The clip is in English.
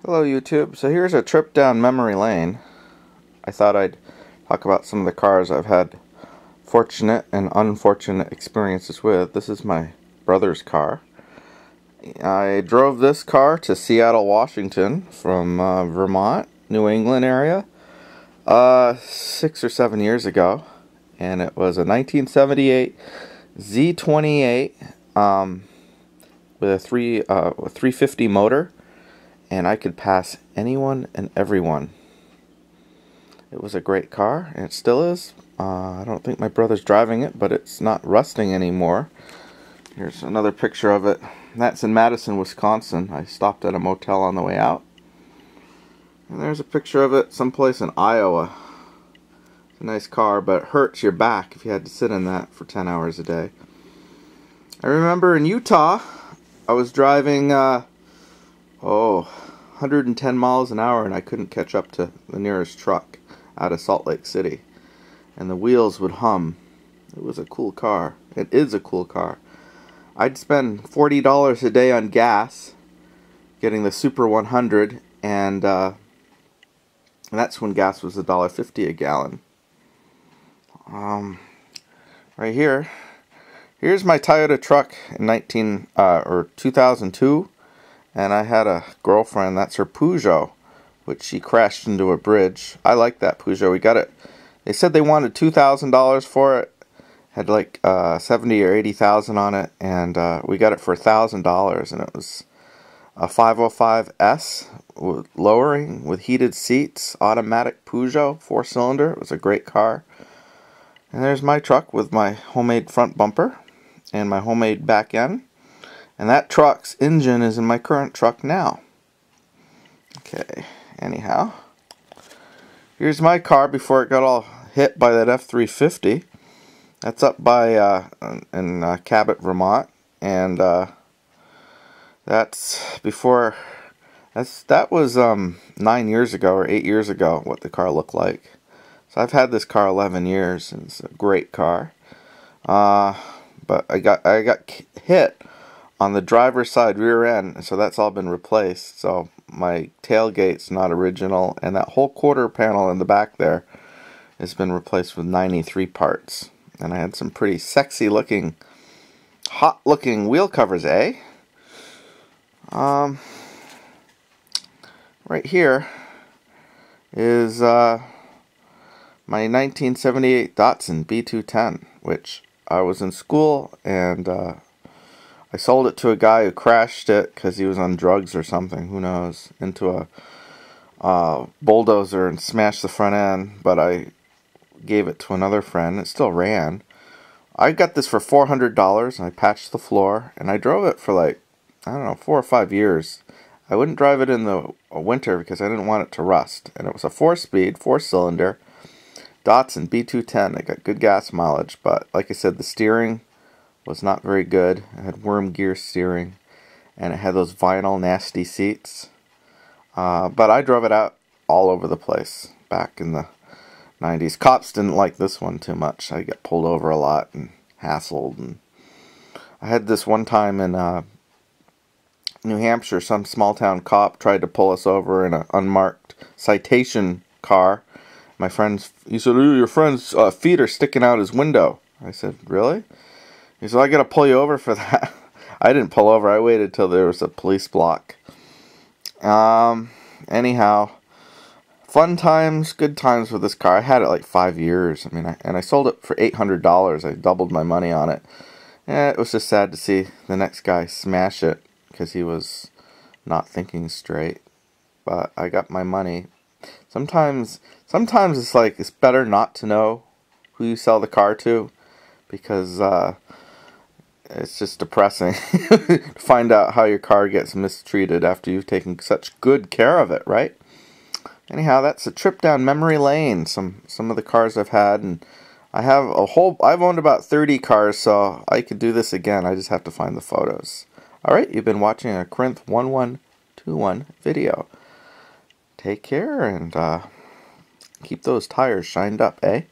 Hello YouTube. So here's a trip down memory lane. I thought I'd talk about some of the cars I've had fortunate and unfortunate experiences with. This is my brother's car. I drove this car to Seattle, Washington from Vermont, New England area 6 or 7 years ago, and it was a 1978 Z28 with a 350 motor. And I could pass anyone and everyone. It was a great car, and it still is. I don't think my brother's driving it, but it's not rusting anymore. Here's another picture of it. That's in Madison, Wisconsin. I stopped at a motel on the way out. And there's a picture of it someplace in Iowa. It's a nice car, but it hurts your back if you had to sit in that for 10 hours a day. I remember in Utah, I was driving 110 miles an hour, and I couldn't catch up to the nearest truck out of Salt Lake City. And the wheels would hum. It was a cool car. It is a cool car. I'd spend $40 a day on gas getting the Super 100, and that's when gas was $1.50 a gallon. Right here. Here's my Toyota truck in 2002. And I had a girlfriend, that's her Peugeot, which she crashed into a bridge. I like that Peugeot. We got it. They said they wanted $2,000 for it. Had like 70 or 80,000 on it, and we got it for $1,000, and it was a 505S with lowering with heated seats, automatic Peugeot, 4-cylinder. It was a great car. And there's my truck with my homemade front bumper and my homemade back end. And that truck's engine is in my current truck now. Okay, anyhow. Here's my car before it got all hit by that F-350. That's up by in Cabot, Vermont. And that's before... That was 9 years ago or 8 years ago what the car looked like. So I've had this car 11 years, and it's a great car. But I got hit on the driver's side rear end, so that's all been replaced. So my tailgate's not original, and that whole quarter panel in the back there has been replaced with 93 parts. And I had some pretty sexy looking, hot looking wheel covers, eh? Right here is my 1978 Datsun B210, which I was in school, and I sold it to a guy who crashed it because he was on drugs or something, who knows, into a bulldozer and smashed the front end, but I gave it to another friend. It still ran. I got this for $400, and I patched the floor, and I drove it for like, I don't know, 4 or 5 years. I wouldn't drive it in the winter because I didn't want it to rust, and it was a 4-speed, 4-cylinder Datsun B210. I got good gas mileage, but like I said, the steering was not very good. It had worm gear steering, and it had those vinyl nasty seats. But I drove it out all over the place back in the 90s. Cops didn't like this one too much. I got pulled over a lot and hassled. And I had this one time in New Hampshire. Some small town cop tried to pull us over in an unmarked citation car. My friend's, he said, "Ooh, your friend's feet are sticking out his window." I said, "Really?" He said, "I gotta pull you over for that." I didn't pull over. I waited till there was a police block. Anyhow, fun times, good times with this car. I had it like 5 years. I mean, and I sold it for $800. I doubled my money on it. It was just sad to see the next guy smash it because he was not thinking straight. But I got my money. Sometimes it's like it's better not to know who you sell the car to, because it's just depressing to find out how your car gets mistreated after you've taken such good care of it, right? Anyhow, that's a trip down memory lane. Some of the cars I've had, and I've owned about 30 cars, so I could do this again. I just have to find the photos. Alright, you've been watching a Corinth 1121 video. Take care, and keep those tires shined up, eh?